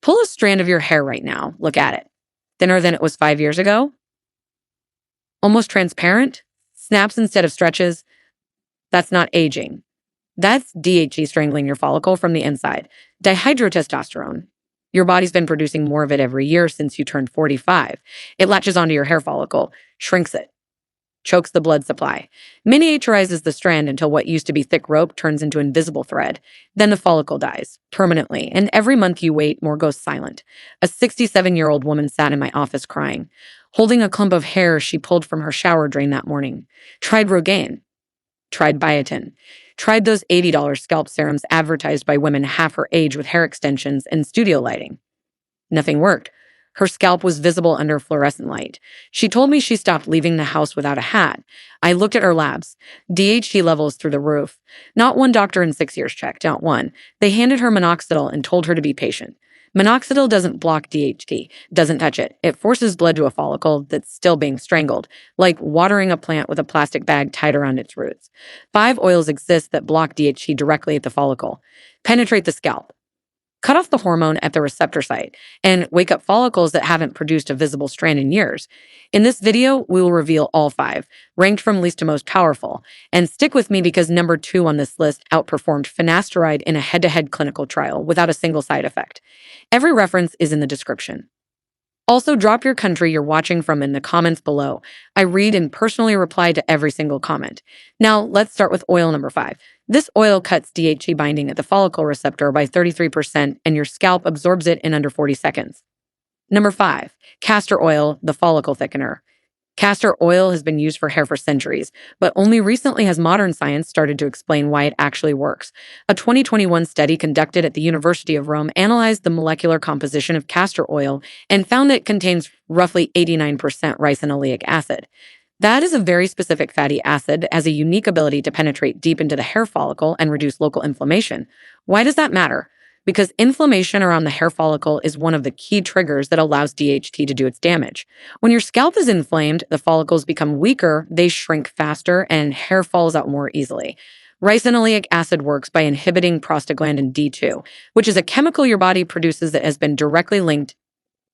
Pull a strand of your hair right now. Look at it. Thinner than it was 5 years ago? Almost transparent? Snaps instead of stretches? That's not aging. That's DHT strangling your follicle from the inside. Dihydrotestosterone. Your body's been producing more of it every year since you turned 45. It latches onto your hair follicle, shrinks it, chokes the blood supply, miniaturizes the strand until what used to be thick rope turns into invisible thread. Then the follicle dies, permanently, and every month you wait, more goes silent. A 67-year-old woman sat in my office crying, holding a clump of hair she pulled from her shower drain that morning. Tried Rogaine, tried biotin, tried those $80 scalp serums advertised by women half her age with hair extensions and studio lighting. Nothing worked. Her scalp was visible under fluorescent light. She told me she stopped leaving the house without a hat. I looked at her labs. DHT levels through the roof. Not one doctor in 6 years checked, not one. They handed her minoxidil and told her to be patient. Minoxidil doesn't block DHT, doesn't touch it. It forces blood to a follicle that's still being strangled, like watering a plant with a plastic bag tied around its roots. 5 oils exist that block DHT directly at the follicle. Penetrate the scalp. Cut off the hormone at the receptor site and wake up follicles that haven't produced a visible strand in years. In this video, we will reveal all 5, ranked from least to most powerful. And stick with me because number 2 on this list outperformed finasteride in a head-to-head clinical trial without a single side effect. Every reference is in the description. Also, drop your country you're watching from in the comments below. I read and personally reply to every single comment. Now, let's start with oil number 5. This oil cuts DHT binding at the follicle receptor by 33%, and your scalp absorbs it in under 40 seconds. Number 5, castor oil, the follicle thickener. Castor oil has been used for hair for centuries, but only recently has modern science started to explain why it actually works. A 2021 study conducted at the University of Rome analyzed the molecular composition of castor oil and found that it contains roughly 89% ricinoleic acid. That is a very specific fatty acid, has a unique ability to penetrate deep into the hair follicle and reduce local inflammation. Why does that matter? Because inflammation around the hair follicle is one of the key triggers that allows DHT to do its damage. When your scalp is inflamed, the follicles become weaker, they shrink faster, and hair falls out more easily. Ricinoleic acid works by inhibiting prostaglandin D2, which is a chemical your body produces that has been directly linked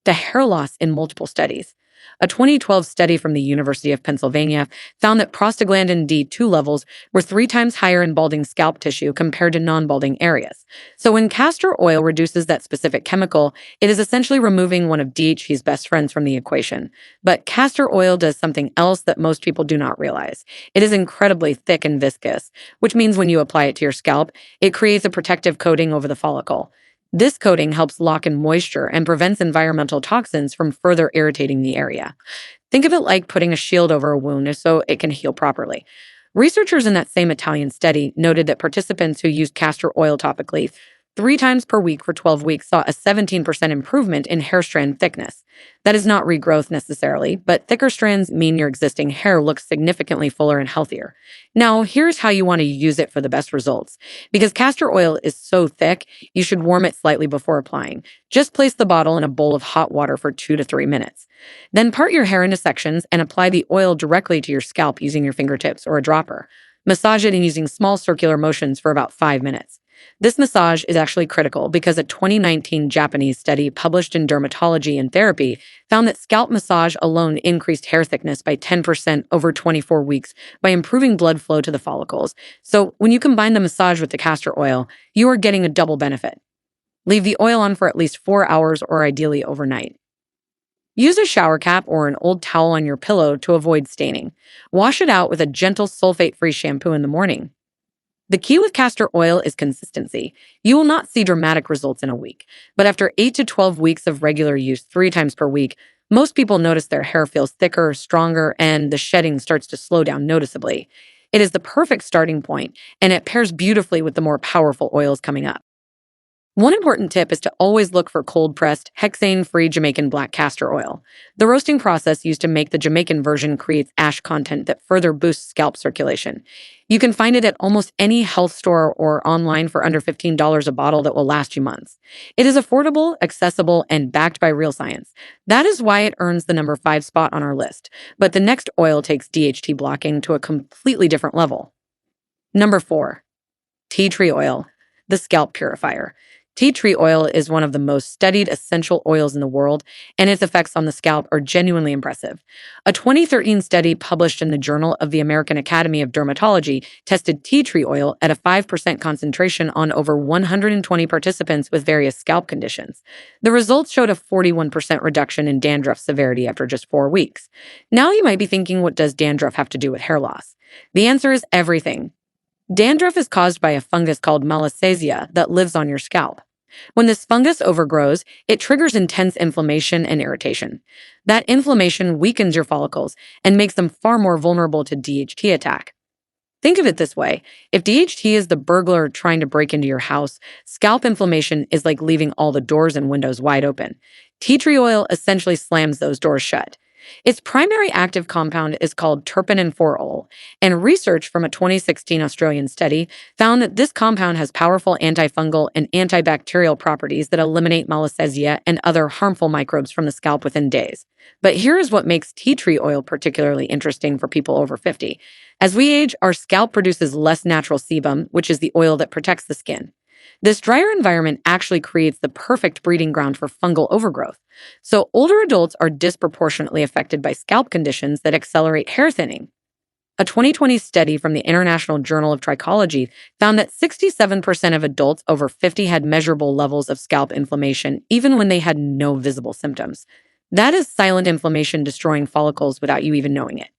to hair loss in multiple studies. A 2012 study from the University of Pennsylvania found that prostaglandin D2 levels were 3 times higher in balding scalp tissue compared to non-balding areas. So when castor oil reduces that specific chemical, it is essentially removing one of DHT's best friends from the equation. But castor oil does something else that most people do not realize. It is incredibly thick and viscous, which means when you apply it to your scalp, it creates a protective coating over the follicle. This coating helps lock in moisture and prevents environmental toxins from further irritating the area. Think of it like putting a shield over a wound so it can heal properly. Researchers in that same Italian study noted that participants who used castor oil topically 3 times per week for 12 weeks saw a 17% improvement in hair strand thickness. That is not regrowth necessarily, but thicker strands mean your existing hair looks significantly fuller and healthier. Now, here's how you want to use it for the best results. Because castor oil is so thick, you should warm it slightly before applying. Just place the bottle in a bowl of hot water for 2 to 3 minutes. Then part your hair into sections and apply the oil directly to your scalp using your fingertips or a dropper. Massage it in using small circular motions for about 5 minutes. This massage is actually critical because a 2019 Japanese study published in Dermatology and Therapy found that scalp massage alone increased hair thickness by 10% over 24 weeks by improving blood flow to the follicles. So when you combine the massage with the castor oil, you are getting a double benefit. Leave the oil on for at least 4 hours or ideally overnight. Use a shower cap or an old towel on your pillow to avoid staining. Wash it out with a gentle sulfate-free shampoo in the morning. The key with castor oil is consistency. You will not see dramatic results in a week, but after 8 to 12 weeks of regular use 3 times per week, most people notice their hair feels thicker, stronger, and the shedding starts to slow down noticeably. It is the perfect starting point, and it pairs beautifully with the more powerful oils coming up. One important tip is to always look for cold-pressed, hexane-free Jamaican black castor oil. The roasting process used to make the Jamaican version creates ash content that further boosts scalp circulation. You can find it at almost any health store or online for under $15 a bottle that will last you months. It is affordable, accessible, and backed by real science. That is why it earns the number 5 spot on our list. But the next oil takes DHT blocking to a completely different level. Number 4, tea tree oil, the scalp purifier. Tea tree oil is one of the most studied essential oils in the world, and its effects on the scalp are genuinely impressive. A 2013 study published in the Journal of the American Academy of Dermatology tested tea tree oil at a 5% concentration on over 120 participants with various scalp conditions. The results showed a 41% reduction in dandruff severity after just 4 weeks. Now you might be thinking, what does dandruff have to do with hair loss? The answer is everything. Dandruff is caused by a fungus called Malassezia that lives on your scalp. When this fungus overgrows, it triggers intense inflammation and irritation. That inflammation weakens your follicles and makes them far more vulnerable to DHT attack. Think of it this way. If DHT is the burglar trying to break into your house, scalp inflammation is like leaving all the doors and windows wide open. Tea tree oil essentially slams those doors shut. Its primary active compound is called terpene-4-ol, and research from a 2016 Australian study found that this compound has powerful antifungal and antibacterial properties that eliminate Malassezia and other harmful microbes from the scalp within days. But here is what makes tea tree oil particularly interesting for people over 50. As we age, our scalp produces less natural sebum, which is the oil that protects the skin. This drier environment actually creates the perfect breeding ground for fungal overgrowth. So older adults are disproportionately affected by scalp conditions that accelerate hair thinning. A 2020 study from the International Journal of Trichology found that 67% of adults over 50 had measurable levels of scalp inflammation, even when they had no visible symptoms. That is silent inflammation destroying follicles without you even knowing it.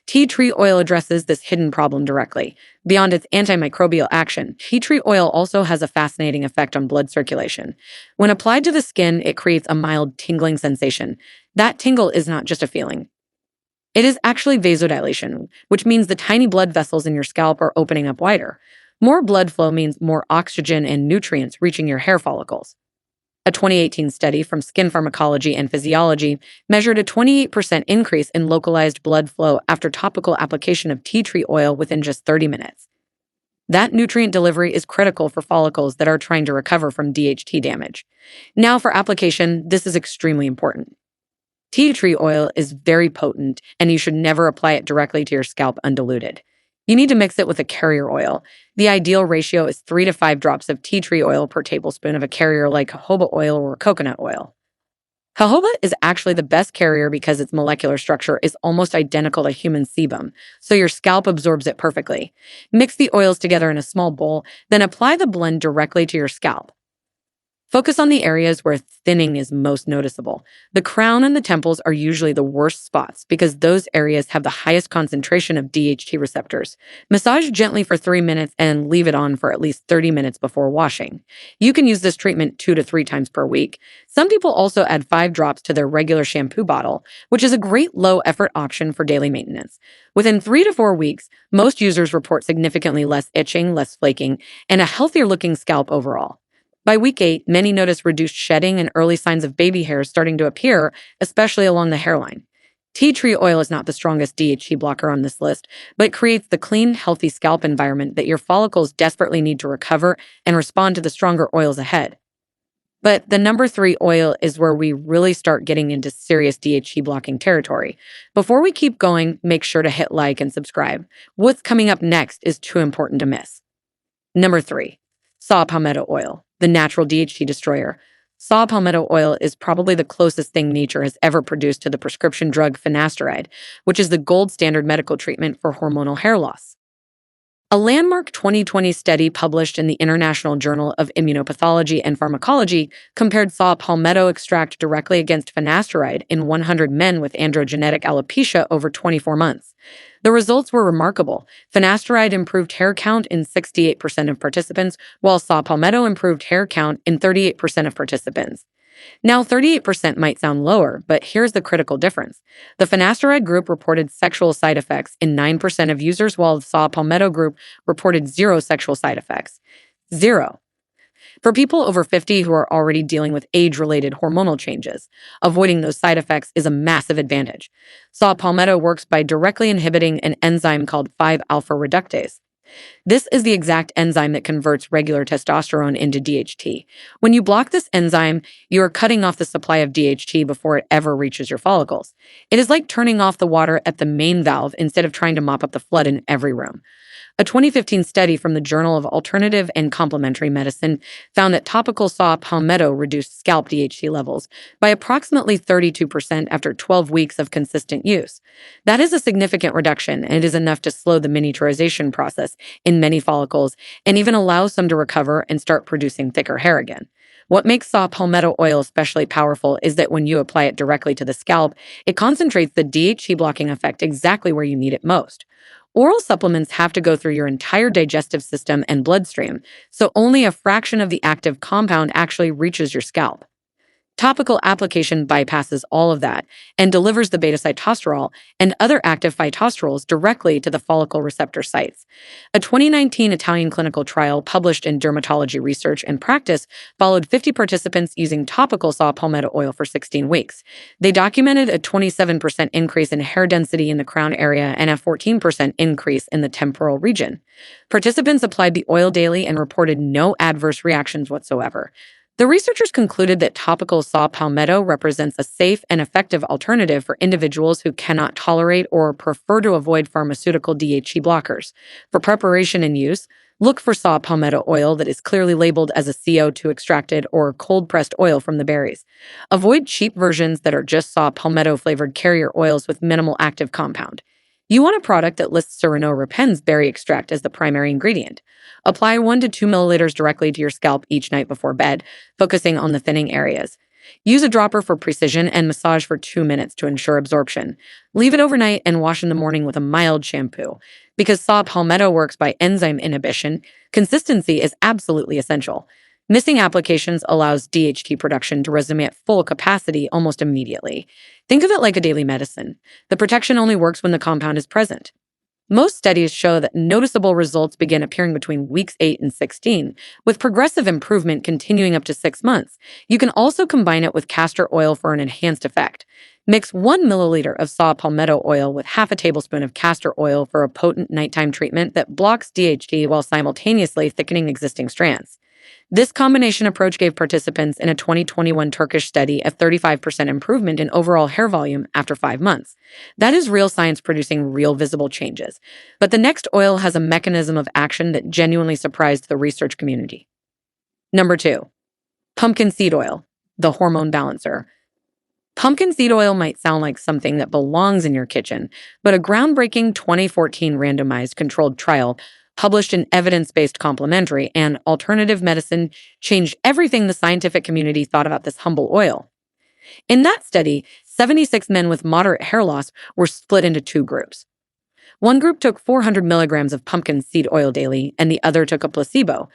Tea tree oil addresses this hidden problem directly. Beyond its antimicrobial action, tea tree oil also has a fascinating effect on blood circulation. When applied to the skin, it creates a mild tingling sensation. That tingle is not just a feeling. It is actually vasodilation, which means the tiny blood vessels in your scalp are opening up wider. More blood flow means more oxygen and nutrients reaching your hair follicles. A 2018 study from Skin Pharmacology and Physiology measured a 28% increase in localized blood flow after topical application of tea tree oil within just 30 minutes. That nutrient delivery is critical for follicles that are trying to recover from DHT damage. Now for application, this is extremely important. Tea tree oil is very potent, and you should never apply it directly to your scalp undiluted. You need to mix it with a carrier oil. The ideal ratio is 3 to 5 drops of tea tree oil per tablespoon of a carrier like jojoba oil or coconut oil. Jojoba is actually the best carrier because its molecular structure is almost identical to human sebum, so your scalp absorbs it perfectly. Mix the oils together in a small bowl, then apply the blend directly to your scalp. Focus on the areas where thinning is most noticeable. The crown and the temples are usually the worst spots because those areas have the highest concentration of DHT receptors. Massage gently for 3 minutes and leave it on for at least 30 minutes before washing. You can use this treatment 2 to 3 times per week. Some people also add 5 drops to their regular shampoo bottle, which is a great low-effort option for daily maintenance. Within 3 to 4 weeks, most users report significantly less itching, less flaking, and a healthier-looking scalp overall. By week 8, many notice reduced shedding and early signs of baby hairs starting to appear, especially along the hairline. Tea tree oil is not the strongest DHT blocker on this list, but creates the clean, healthy scalp environment that your follicles desperately need to recover and respond to the stronger oils ahead. But the number 3 oil is where we really start getting into serious DHT blocking territory. Before we keep going, make sure to hit like and subscribe. What's coming up next is too important to miss. Number 3, saw palmetto oil, the natural DHT destroyer. Saw palmetto oil is probably the closest thing nature has ever produced to the prescription drug finasteride, which is the gold standard medical treatment for hormonal hair loss. A landmark 2020 study published in the International Journal of Immunopathology and Pharmacology compared saw palmetto extract directly against finasteride in 100 men with androgenetic alopecia over 24 months. The results were remarkable. Finasteride improved hair count in 68% of participants, while saw palmetto improved hair count in 38% of participants. Now, 38% might sound lower, but here's the critical difference. The finasteride group reported sexual side effects in 9% of users, while the saw palmetto group reported 0 sexual side effects. 0. For people over 50 who are already dealing with age-related hormonal changes, avoiding those side effects is a massive advantage. Saw palmetto works by directly inhibiting an enzyme called 5-alpha reductase. This is the exact enzyme that converts regular testosterone into DHT. When you block this enzyme, you are cutting off the supply of DHT before it ever reaches your follicles. It is like turning off the water at the main valve instead of trying to mop up the flood in every room. A 2015 study from the Journal of Alternative and Complementary Medicine found that topical saw palmetto reduced scalp DHT levels by approximately 32% after 12 weeks of consistent use. That is a significant reduction, and it is enough to slow the miniaturization process in many follicles and even allow some to recover and start producing thicker hair again. What makes saw palmetto oil especially powerful is that when you apply it directly to the scalp, it concentrates the DHT blocking effect exactly where you need it most. Oral supplements have to go through your entire digestive system and bloodstream, so only a fraction of the active compound actually reaches your scalp. Topical application bypasses all of that and delivers the beta-sitosterol and other active phytosterols directly to the follicle receptor sites. A 2019 Italian clinical trial published in Dermatology Research and Practice followed 50 participants using topical saw palmetto oil for 16 weeks. They documented a 27% increase in hair density in the crown area and a 14% increase in the temporal region. Participants applied the oil daily and reported no adverse reactions whatsoever. The researchers concluded that topical saw palmetto represents a safe and effective alternative for individuals who cannot tolerate or prefer to avoid pharmaceutical DHT blockers. For preparation and use, look for saw palmetto oil that is clearly labeled as a CO2 extracted or cold-pressed oil from the berries. Avoid cheap versions that are just saw palmetto-flavored carrier oils with minimal active compound. You want a product that lists Sereno repens berry extract as the primary ingredient. Apply 1 to 2 milliliters directly to your scalp each night before bed, focusing on the thinning areas. Use a dropper for precision and massage for 2 minutes to ensure absorption. Leave it overnight and wash in the morning with a mild shampoo. Because saw palmetto works by enzyme inhibition, consistency is absolutely essential. Missing applications allows DHT production to resume at full capacity almost immediately. Think of it like a daily medicine. The protection only works when the compound is present. Most studies show that noticeable results begin appearing between weeks 8 and 16, with progressive improvement continuing up to 6 months. You can also combine it with castor oil for an enhanced effect. Mix 1 milliliter of saw palmetto oil with half a tablespoon of castor oil for a potent nighttime treatment that blocks DHT while simultaneously thickening existing strands. This combination approach gave participants in a 2021 Turkish study a 35% improvement in overall hair volume after 5 months. That is real science producing real visible changes. But the next oil has a mechanism of action that genuinely surprised the research community. Number 2, pumpkin seed oil, the hormone balancer. Pumpkin seed oil might sound like something that belongs in your kitchen, but a groundbreaking 2014 randomized controlled trial published in Evidence-Based Complementary and Alternative Medicine changed everything the scientific community thought about this humble oil. In that study, 76 men with moderate hair loss were split into 2 groups. One group took 400 milligrams of pumpkin seed oil daily, and the other took a placebo.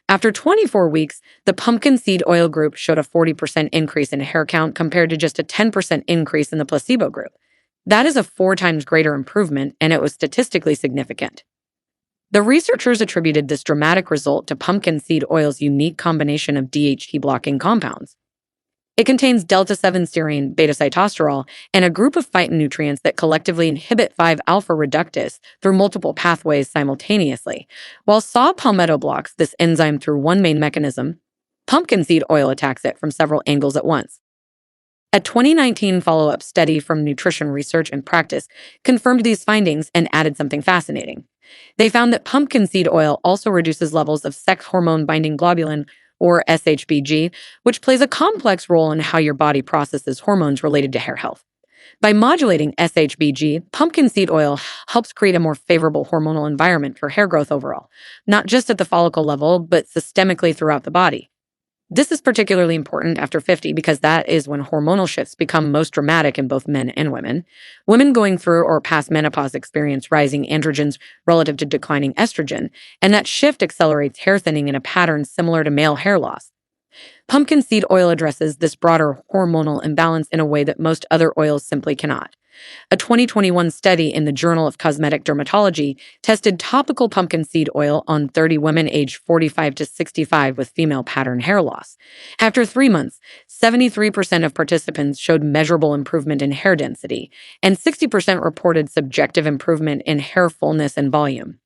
After 24 weeks, the pumpkin seed oil group showed a 40% increase in hair count compared to just a 10% increase in the placebo group. That is a 4 times greater improvement, and it was statistically significant. The researchers attributed this dramatic result to pumpkin seed oil's unique combination of DHT blocking compounds. It contains delta-7 serine, beta-sitosterol, and a group of phytonutrients that collectively inhibit 5-alpha reductase through multiple pathways simultaneously. While saw palmetto blocks this enzyme through one main mechanism, pumpkin seed oil attacks it from several angles at once. A 2019 follow-up study from Nutrition Research and Practice confirmed these findings and added something fascinating. They found that pumpkin seed oil also reduces levels of sex hormone binding globulin, or SHBG, which plays a complex role in how your body processes hormones related to hair health. By modulating SHBG, pumpkin seed oil helps create a more favorable hormonal environment for hair growth overall, not just at the follicle level, but systemically throughout the body. This is particularly important after 50 because that is when hormonal shifts become most dramatic in both men and women. Women going through or past menopause experience rising androgens relative to declining estrogen, and that shift accelerates hair thinning in a pattern similar to male hair loss. Pumpkin seed oil addresses this broader hormonal imbalance in a way that most other oils simply cannot. A 2021 study in the Journal of Cosmetic Dermatology tested topical pumpkin seed oil on 30 women aged 45 to 65 with female pattern hair loss. After 3 months, 73% of participants showed measurable improvement in hair density, and 60% reported subjective improvement in hair fullness and volume.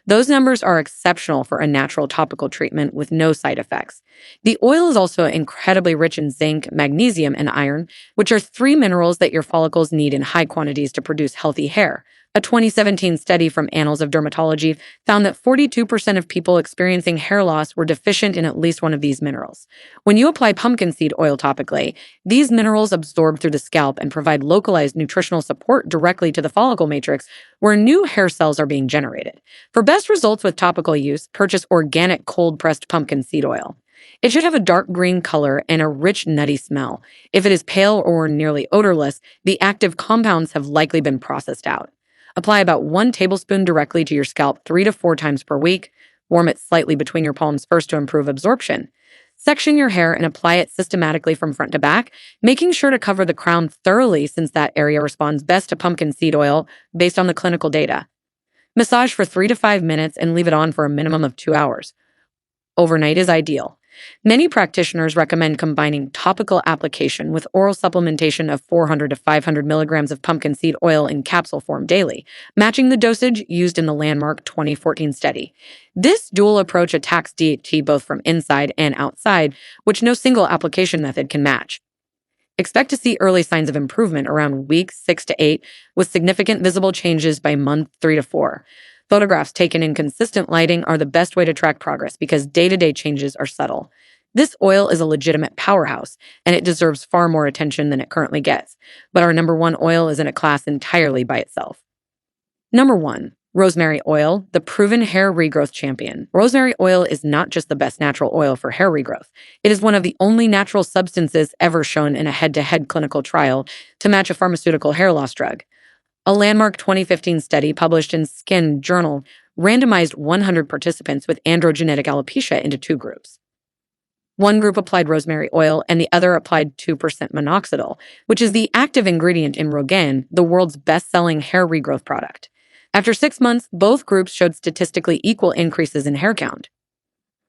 Those numbers are exceptional for a natural topical treatment with no side effects. The oil is also incredibly rich in zinc, magnesium, and iron, which are 3 minerals that your follicles need in high quantities to produce healthy hair. A 2017 study from Annals of Dermatology found that 42% of people experiencing hair loss were deficient in at least one of these minerals. When you apply pumpkin seed oil topically, these minerals absorb through the scalp and provide localized nutritional support directly to the follicle matrix where new hair cells are being generated. For best results with topical use, purchase organic cold-pressed pumpkin seed oil. It should have a dark green color and a rich, nutty smell. If it is pale or nearly odorless, the active compounds have likely been processed out. Apply about 1 tablespoon directly to your scalp 3 to 4 times per week. Warm it slightly between your palms first to improve absorption. Section your hair and apply it systematically from front to back, making sure to cover the crown thoroughly since that area responds best to pumpkin seed oil based on the clinical data. Massage for 3 to 5 minutes and leave it on for a minimum of 2 hours. Overnight is ideal. Many practitioners recommend combining topical application with oral supplementation of 400 to 500 milligrams of pumpkin seed oil in capsule form daily, matching the dosage used in the landmark 2014 study. This dual approach attacks DHT both from inside and outside, which no single application method can match. Expect to see early signs of improvement around week 6 to 8, with significant visible changes by month 3 to 4. Photographs taken in consistent lighting are the best way to track progress because day-to-day changes are subtle. This oil is a legitimate powerhouse, and it deserves far more attention than it currently gets. But our number 1 oil is in a class entirely by itself. Number 1. Rosemary oil, the proven hair regrowth champion. Rosemary oil is not just the best natural oil for hair regrowth. It is one of the only natural substances ever shown in a head-to-head clinical trial to match a pharmaceutical hair loss drug. A landmark 2015 study published in Skin Journal randomized 100 participants with androgenetic alopecia into 2 groups. One group applied rosemary oil and the other applied 2% minoxidil, which is the active ingredient in Rogaine, the world's best-selling hair regrowth product. After 6 months, both groups showed statistically equal increases in hair count.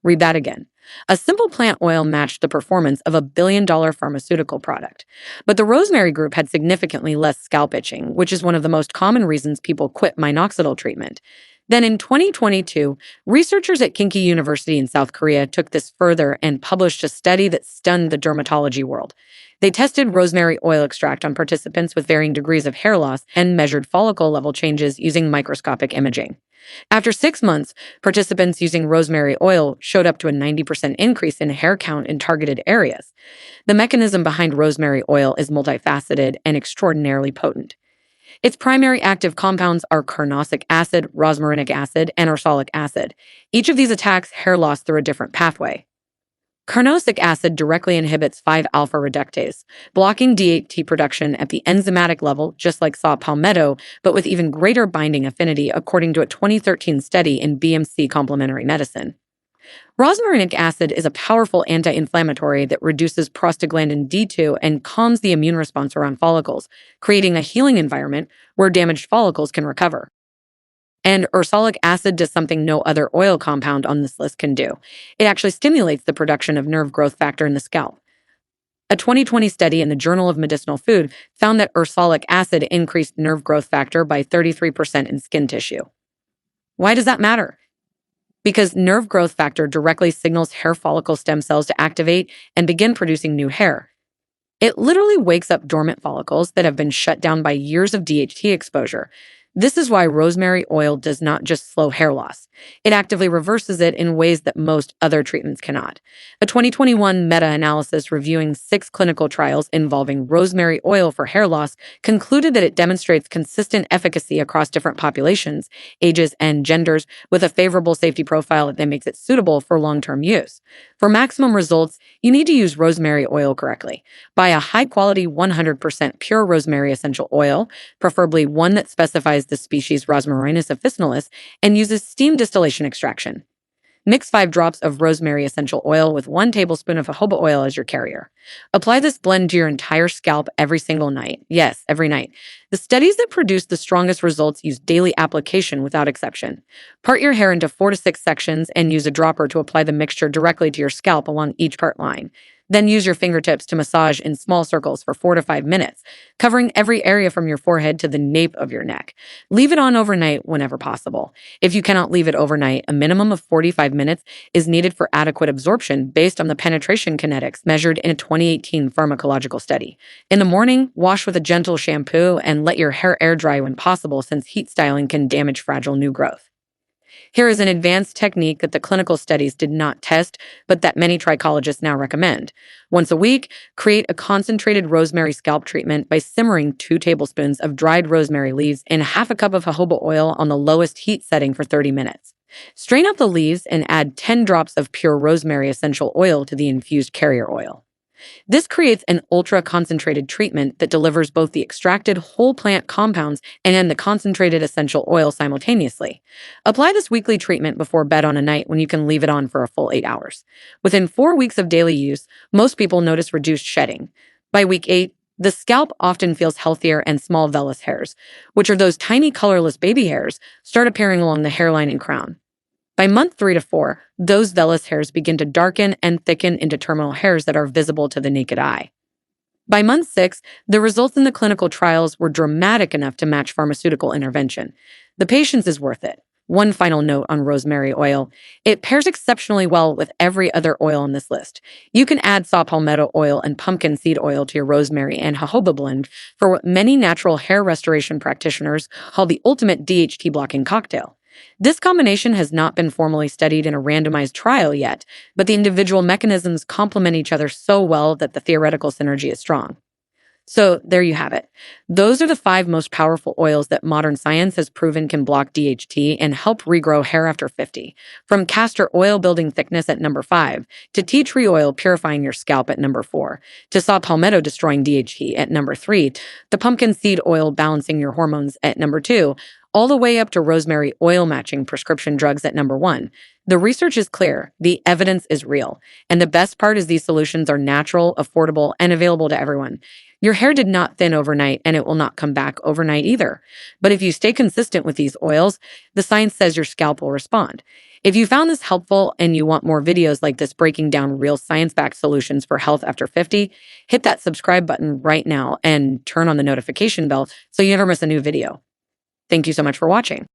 Read that again. A simple plant oil matched the performance of a billion-dollar pharmaceutical product. But the rosemary group had significantly less scalp itching, which is one of the most common reasons people quit minoxidil treatment. Then in 2022, researchers at Kinki University in South Korea took this further and published a study that stunned the dermatology world. They tested rosemary oil extract on participants with varying degrees of hair loss and measured follicle level changes using microscopic imaging. After 6 months, participants using rosemary oil showed up to a 90% increase in hair count in targeted areas. The mechanism behind rosemary oil is multifaceted and extraordinarily potent. Its primary active compounds are carnosic acid, rosmarinic acid, and ursolic acid. Each of these attacks hair loss through a different pathway. Carnosic acid directly inhibits 5-alpha reductase, blocking DHT production at the enzymatic level, just like saw palmetto, but with even greater binding affinity, according to a 2013 study in BMC Complementary Medicine. Rosmarinic acid is a powerful anti-inflammatory that reduces prostaglandin D2 and calms the immune response around follicles, creating a healing environment where damaged follicles can recover. And ursolic acid does something no other oil compound on this list can do. It actually stimulates the production of nerve growth factor in the scalp. A 2020 study in the Journal of Medicinal Food found that ursolic acid increased nerve growth factor by 33% in skin tissue. Why does that matter? Because nerve growth factor directly signals hair follicle stem cells to activate and begin producing new hair. It literally wakes up dormant follicles that have been shut down by years of DHT exposure. This is why rosemary oil does not just slow hair loss. It actively reverses it in ways that most other treatments cannot. A 2021 meta-analysis reviewing 6 clinical trials involving rosemary oil for hair loss concluded that it demonstrates consistent efficacy across different populations, ages, and genders, with a favorable safety profile that makes it suitable for long-term use. For maximum results, you need to use rosemary oil correctly. Buy a high-quality 100% pure rosemary essential oil, preferably one that specifies the species Rosmarinus officinalis, and uses steam distillation extraction. Mix 5 drops of rosemary essential oil with 1 tablespoon of jojoba oil as your carrier. Apply this blend to your entire scalp every single night. Yes, every night. The studies that produce the strongest results use daily application without exception. Part your hair into 4 to 6 sections and use a dropper to apply the mixture directly to your scalp along each part line. Then use your fingertips to massage in small circles for 4 to 5 minutes, covering every area from your forehead to the nape of your neck. Leave it on overnight whenever possible. If you cannot leave it overnight, a minimum of 45 minutes is needed for adequate absorption based on the penetration kinetics measured in a 2018 pharmacological study. In the morning, wash with a gentle shampoo and let your hair air dry when possible, since heat styling can damage fragile new growth. Here is an advanced technique that the clinical studies did not test, but that many trichologists now recommend. Once a week, create a concentrated rosemary scalp treatment by simmering 2 tablespoons of dried rosemary leaves in half a cup of jojoba oil on the lowest heat setting for 30 minutes. Strain out the leaves and add 10 drops of pure rosemary essential oil to the infused carrier oil. This creates an ultra-concentrated treatment that delivers both the extracted whole plant compounds and the concentrated essential oil simultaneously. Apply this weekly treatment before bed on a night when you can leave it on for a full 8 hours. Within 4 weeks of daily use, most people notice reduced shedding. By week 8, the scalp often feels healthier and small vellus hairs, which are those tiny colorless baby hairs, start appearing along the hairline and crown. By month 3 to 4, those vellus hairs begin to darken and thicken into terminal hairs that are visible to the naked eye. By month 6, the results in the clinical trials were dramatic enough to match pharmaceutical intervention. The patience is worth it. One final note on rosemary oil. It pairs exceptionally well with every other oil on this list. You can add saw palmetto oil and pumpkin seed oil to your rosemary and jojoba blend for what many natural hair restoration practitioners call the ultimate DHT blocking cocktail. This combination has not been formally studied in a randomized trial yet, but the individual mechanisms complement each other so well that the theoretical synergy is strong. So there you have it. Those are the 5 most powerful oils that modern science has proven can block DHT and help regrow hair after 50. From castor oil building thickness at number 5, to tea tree oil purifying your scalp at number 4, to saw palmetto destroying DHT at number 3, the pumpkin seed oil balancing your hormones at number 2, all the way up to rosemary oil matching prescription drugs at number 1. The research is clear, the evidence is real, and the best part is these solutions are natural, affordable, and available to everyone. Your hair did not thin overnight, and it will not come back overnight either. But if you stay consistent with these oils, the science says your scalp will respond. If you found this helpful and you want more videos like this breaking down real science-backed solutions for health after 50, hit that subscribe button right now and turn on the notification bell so you never miss a new video. Thank you so much for watching.